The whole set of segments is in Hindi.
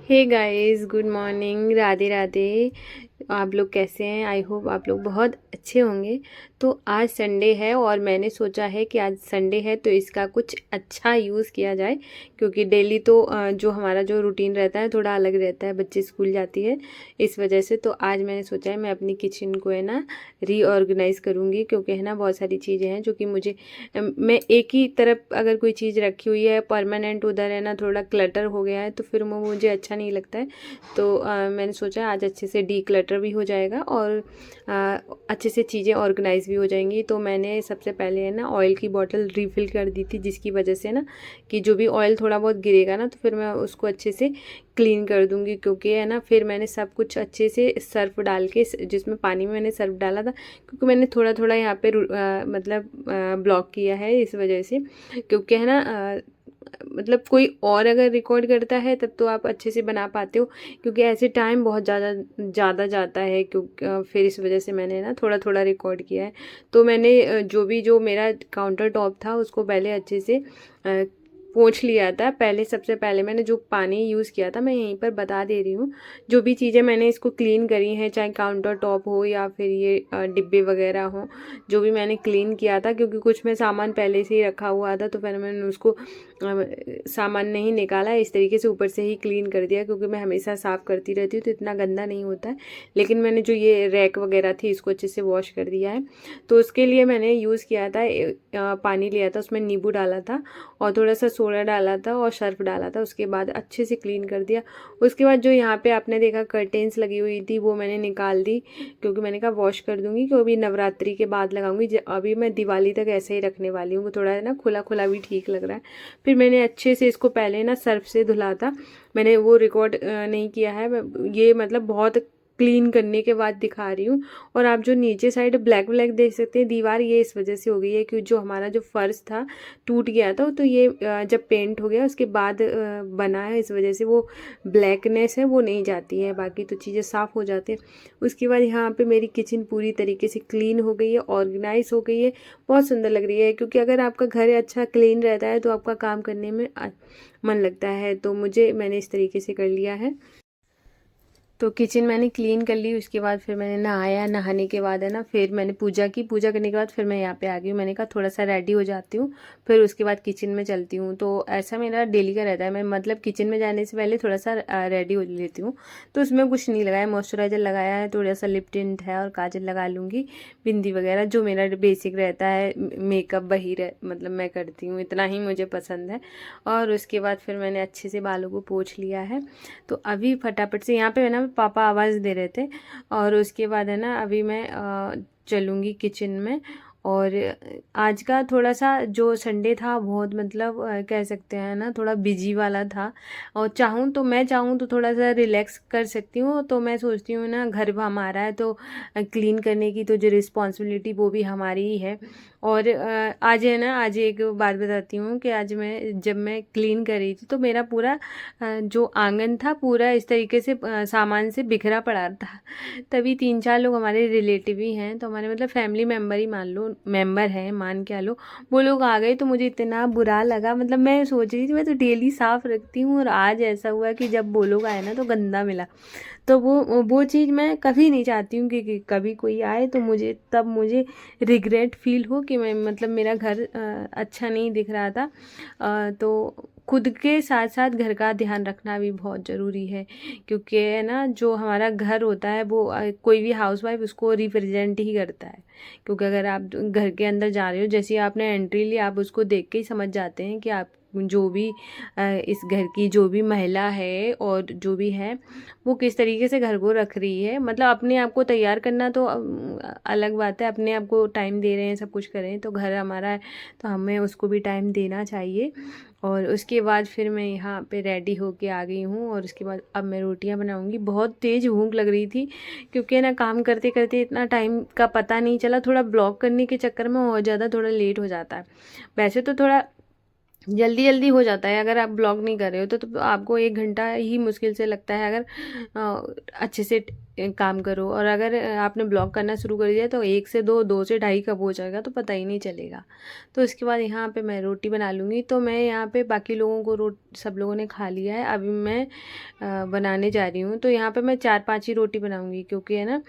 हे guys, good morning, Radhe Radhe. आप लोग कैसे हैं? आई होप आप लोग बहुत अच्छे होंगे। तो आज संडे है और मैंने सोचा है कि आज संडे है तो इसका कुछ अच्छा यूज़ किया जाए, क्योंकि डेली तो जो हमारा जो रूटीन रहता है थोड़ा अलग रहता है, बच्चे स्कूल जाती है इस वजह से। तो आज मैंने सोचा है मैं अपनी किचन को है ना रीऑर्गेनाइज़ करूँगी, क्योंकि है ना बहुत सारी चीज़ें हैं जो कि मुझे मैं एक ही तरफ अगर कोई चीज़ रखी हुई है परमानेंट, उधर है ना थोड़ा क्लटर हो गया है तो फिर वो मुझे अच्छा नहीं लगता है। तो मैंने सोचा आज अच्छे से डी क्लटर भी हो जाएगा और अच्छे से चीज़ें ऑर्गेनाइज भी हो जाएंगी। तो मैंने सबसे पहले है ना ऑयल की बॉटल रिफ़िल कर दी थी, जिसकी वजह से ना कि जो भी ऑयल थोड़ा बहुत गिरेगा ना तो फिर मैं उसको अच्छे से क्लीन कर दूंगी, क्योंकि है ना फिर मैंने सब कुछ अच्छे से सर्फ डाल के, जिसमें पानी में मैंने सर्फ डाला था, क्योंकि मैंने थोड़ा थोड़ा यहाँ पे मतलब ब्लॉक किया है इस वजह से। क्योंकि है ना मतलब कोई और अगर रिकॉर्ड करता है तब तो आप अच्छे से बना पाते हो, क्योंकि ऐसे टाइम बहुत ज़्यादा जाता है, क्योंकि फिर इस वजह से मैंने ना थोड़ा थोड़ा रिकॉर्ड किया है। तो मैंने जो मेरा काउंटर टॉप था उसको पहले अच्छे से पोंछ लिया था। पहले सबसे पहले मैंने जो पानी यूज़ किया था मैं यहीं पर बता दे रही हूँ। जो भी चीज़ें मैंने इसको क्लीन करी हैं, चाहे काउंटर टॉप हो या फिर ये डिब्बे वगैरह हो, जो भी मैंने क्लीन किया था, क्योंकि कुछ में सामान पहले से ही रखा हुआ था तो फिर मैंने उसको सामान नहीं निकाला, इस तरीके से ऊपर से ही क्लीन कर दिया, क्योंकि मैं हमेशा साफ़ करती रहती हूँ तो इतना गंदा नहीं होता है। लेकिन मैंने जो ये रैक वगैरह थी इसको अच्छे से वॉश कर दिया है। तो उसके लिए मैंने यूज़ किया था पानी लिया था, उसमें नींबू डाला था और थोड़ा सा सोडा डाला था और सर्फ डाला था। उसके बाद अच्छे से क्लीन कर दिया। उसके बाद जो यहाँ पे आपने देखा कर्टेंस लगी हुई थी वो मैंने निकाल दी, क्योंकि मैंने कहा वॉश कर दूंगी, क्योंकि अभी नवरात्रि के बाद लगाऊंगी। अभी मैं दिवाली तक ऐसे ही रखने वाली हूँ, थोड़ा है ना खुला खुला भी ठीक लग रहा है। फिर मैंने अच्छे से इसको पहले ना सर्फ से धुला था, मैंने वो रिकॉर्ड नहीं किया है, ये मतलब बहुत क्लीन करने के बाद दिखा रही हूँ। और आप जो नीचे साइड ब्लैक ब्लैक देख सकते हैं दीवार, ये इस वजह से हो गई है कि जो हमारा जो फर्श था टूट गया था, तो ये जब पेंट हो गया उसके बाद बना है, इस वजह से वो ब्लैकनेस है वो नहीं जाती है, बाकी तो चीज़ें साफ़ हो जाती हैं। उसके बाद यहाँ पे मेरी किचन पूरी तरीके से क्लीन हो गई है, ऑर्गेनाइज हो गई है, बहुत सुंदर लग रही है। क्योंकि अगर आपका घर अच्छा क्लीन रहता है तो आपका काम करने में मन लगता है। तो मैंने इस तरीके से कर लिया है। तो किचन मैंने क्लीन कर ली। उसके बाद फिर मैंने नहाया, नहाने के बाद है ना फिर मैंने पूजा की। पूजा करने के बाद फिर मैं यहाँ पे आ गई हूँ। मैंने कहा थोड़ा सा रेडी हो जाती हूँ, फिर उसके बाद किचन में चलती हूँ। तो ऐसा मेरा डेली का रहता है, मैं मतलब किचन में जाने से पहले थोड़ा सा रेडी हो लेती हूँ। तो उसमें कुछ नहीं लगाया, मॉइस्चराइजर लगाया है, थोड़ा सा लिप टिंट है और काजल लगा लूँगी, बिंदी वगैरह जो मेरा बेसिक रहता है मेकअप वही मतलब मैं करती हूँ, इतना ही मुझे पसंद है। और उसके बाद फिर मैंने अच्छे से बालों को पोंछ लिया है। तो अभी फटाफट से यहाँ पे है ना पापा आवाज़ दे रहे थे, और उसके बाद है ना अभी मैं चलूँगी किचन में। और आज का थोड़ा सा जो संडे था बहुत मतलब कह सकते हैं ना थोड़ा बिजी वाला था। और मैं चाहूँ तो थोड़ा सा रिलैक्स कर सकती हूँ। तो मैं सोचती हूँ ना घर हमारा है तो क्लीन करने की तो जो रिस्पॉन्सिबिलिटी वो भी हमारी ही है। और आज है ना, आज एक बात बताती हूँ कि आज जब मैं क्लीन कर रही थी तो मेरा पूरा जो आंगन था पूरा इस तरीके से सामान से बिखरा पड़ा था। तभी 3-4 लोग हमारे रिलेटिव ही हैं, तो हमारे मतलब फैमिली मेम्बर ही मान लो, मेम्बर हैं मान के लो, वो लोग आ गए तो मुझे इतना बुरा लगा। मतलब मैं सोच रही थी मैं तो डेली साफ़ रखती हूँ और आज ऐसा हुआ कि जब वो लोग आए ना तो गंदा मिला। तो वो चीज़ मैं कभी नहीं चाहती हूँ कि कभी कोई आए तो मुझे रिग्रेट फील हो कि मैं मतलब मेरा घर अच्छा नहीं दिख रहा था। तो खुद के साथ साथ घर का ध्यान रखना भी बहुत ज़रूरी है, क्योंकि है ना जो हमारा घर होता है वो कोई भी हाउसवाइफ उसको रिप्रेजेंट ही करता है। क्योंकि अगर आप घर के अंदर जा रहे हो, जैसे ही आपने एंट्री ली आप उसको देख के ही समझ जाते हैं कि आप जो भी इस घर की जो भी महिला है और जो भी है वो किस तरीके से घर को रख रही है। मतलब अपने आप को तैयार करना तो अलग बात है, अपने आप को टाइम दे रहे हैं, सब कुछ कर रहे हैं, तो घर हमारा है तो हमें उसको भी टाइम देना चाहिए। और उसके बाद फिर मैं यहाँ पे रेडी होके आ गई हूँ, और उसके बाद अब मैं रोटियाँ बनाऊँगी। बहुत तेज़ भूख लग रही थी, क्योंकि ना काम करते करते इतना टाइम का पता नहीं चला, थोड़ा ब्लॉग करने के चक्कर में और ज़्यादा थोड़ा लेट हो जाता है। वैसे तो थोड़ा जल्दी जल्दी हो जाता है अगर आप ब्लॉग नहीं कर रहे हो तो आपको 1 घंटा ही मुश्किल से लगता है अगर अच्छे से काम करो। और अगर आपने ब्लॉग करना शुरू कर दिया तो 1 से 2, 2 से ढाई कब हो जाएगा तो पता ही नहीं चलेगा। तो इसके बाद यहाँ पे मैं रोटी बना लूँगी। तो मैं यहाँ पे बाकी लोगों को सब लोगों ने खा लिया है, अभी मैं बनाने जा रही हूँ। तो यहाँ पे मैं 4-5 ही रोटी बनाऊँगी, क्योंकि है ना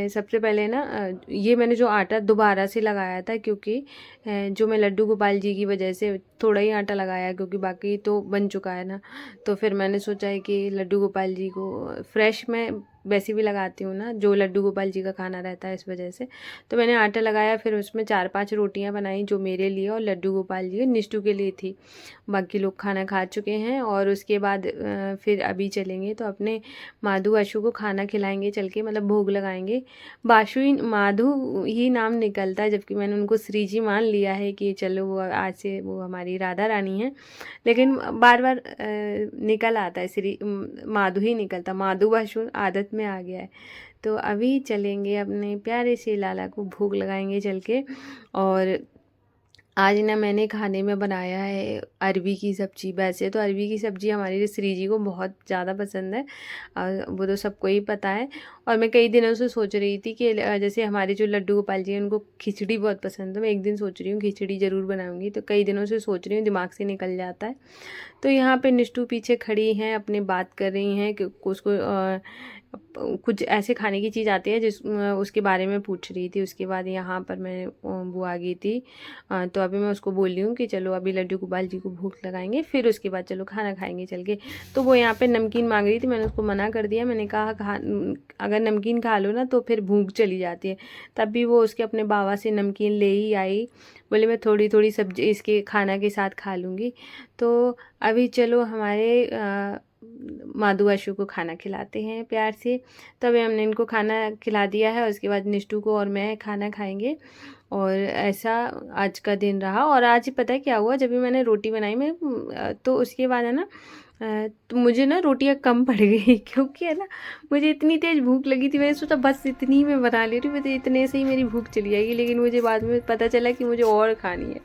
सबसे पहले ना ये मैंने जो आटा दोबारा से लगाया था, क्योंकि जो मैं लड्डू गोपाल जी की वजह से थोड़ा ही आटा लगाया, क्योंकि बाकी तो बन चुका है ना। तो फिर मैंने सोचा है कि लड्डू गोपाल जी को फ्रेश मैं वैसे भी लगाती हूँ ना, जो लड्डू गोपाल जी का खाना रहता है, इस वजह से। तो मैंने आटा लगाया, फिर उसमें 4-5 रोटियां बनाई, जो मेरे लिए और लड्डू गोपाल जी निष्ठू के लिए थी। बाकी लोग खाना खा चुके हैं। और उसके बाद फिर अभी चलेंगे तो अपने माधु आशु को खाना खिलाएंगे चल के, मतलब भोग लगाएंगे। बाशु ही माधु ही नाम निकलता है, जबकि मैंने उनको श्री जी मान लिया है कि चलो वो आज से वो हमारी राधा रानी है, लेकिन बार बार निकल आता है श्री माधु ही निकलता, माधु बाशु आदत में आ गया है। तो अभी चलेंगे अपने प्यारे से लाला को भोग लगाएंगे चल के। और आज ना मैंने खाने में बनाया है अरबी की सब्ज़ी। वैसे तो अरबी की सब्ज़ी हमारी श्री जी को बहुत ज़्यादा पसंद है, वो तो सबको ही पता है। और मैं कई दिनों से सोच रही थी कि जैसे हमारे जो लड्डू गोपाल जी हैं उनको खिचड़ी बहुत पसंद है, मैं एक दिन सोच रही हूँ खिचड़ी ज़रूर बनाऊँगी। तो कई दिनों से सोच रही हूँ, दिमाग से निकल जाता है। तो यहाँ पे निष्ठू पीछे खड़ी हैं, अपनी बात कर रही हैं कि उसको कुछ ऐसे खाने की चीज़ आती है जिस उसके बारे में पूछ रही थी। उसके बाद यहाँ पर मैं वो आ गई थी। तो अभी मैं उसको बोल रही हूँ कि चलो अभी लड्डू गोपाल जी को भूख लगाएंगे, फिर उसके बाद चलो खाना खाएंगे चल के। तो वो यहाँ पे नमकीन मांग रही थी, मैंने उसको मना कर दिया। मैंने कहा अगर नमकीन खा लो ना तो फिर भूख चली जाती है। तब भी वो उसके अपने बाबा से नमकीन ले ही आई, बोले मैं थोड़ी थोड़ी सब्जी इसके खाना के साथ खा लूँगी। तो अभी चलो हमारे माधु आशु को खाना खिलाते हैं प्यार से। तो अभी हमने इनको खाना खिला दिया है, उसके बाद निष्ठू को और मैं खाना खाएंगे। और ऐसा आज का दिन रहा। और आज ही पता है क्या हुआ, जब भी मैंने रोटी बनाई तो उसके बाद है ना तो मुझे ना रोटियां कम पड़ गई क्योंकि है ना मुझे इतनी तेज़ भूख लगी थी। मैंने सोचा बस इतनी ही मैं बना ले रही हूँ, तो इतने से ही मेरी भूख चली जाएगी, लेकिन मुझे बाद में पता चला कि मुझे और खानी है।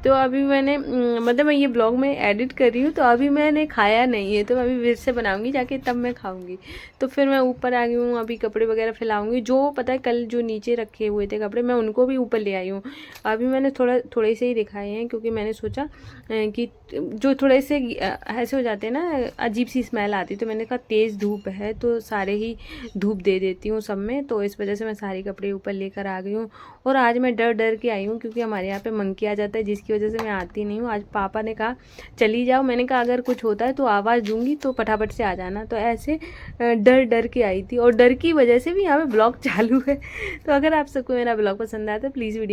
तो अभी मैंने मतलब मैं ये ब्लॉग में एडिट कर रही हूँ, तो अभी मैंने खाया नहीं है, तो मैं अभी फिर से बनाऊँगी जाके, तब मैं खाऊँगी। तो फिर मैं ऊपर आ गई हूँ, अभी कपड़े वगैरह फैलाऊँगी। जो पता है कल जो नीचे रखे हुए थे कपड़े, मैं उनको भी ऊपर ले आई हूँ। अभी मैंने थोड़े से ही दिखाए हैं, क्योंकि मैंने सोचा कि जो थोड़े से ऐसे हो जाते हैं ना, अजीब सी स्मेल आती, तो मैंने कहा तेज़ धूप है तो सारे ही धूप दे देती हूँ सब में। तो इस वजह से मैं सारे कपड़े ऊपर लेकर आ गई हूँ। और आज मैं डर डर के आई हूँ, क्योंकि हमारे यहाँ पे मंकी आ जाता है, जिसकी वजह से मैं आती नहीं हूँ। आज पापा ने कहा चली जाओ, मैंने कहा अगर कुछ होता है तो आवाज़ दूंगी तो फटाफट से आ जाना। तो ऐसे डर डर के आई थी, और डर की वजह से भी यहाँ पे ब्लॉग चालू है। तो अगर आप सबको मेरा ब्लॉग पसंद आया तो प्लीज़ वीडियो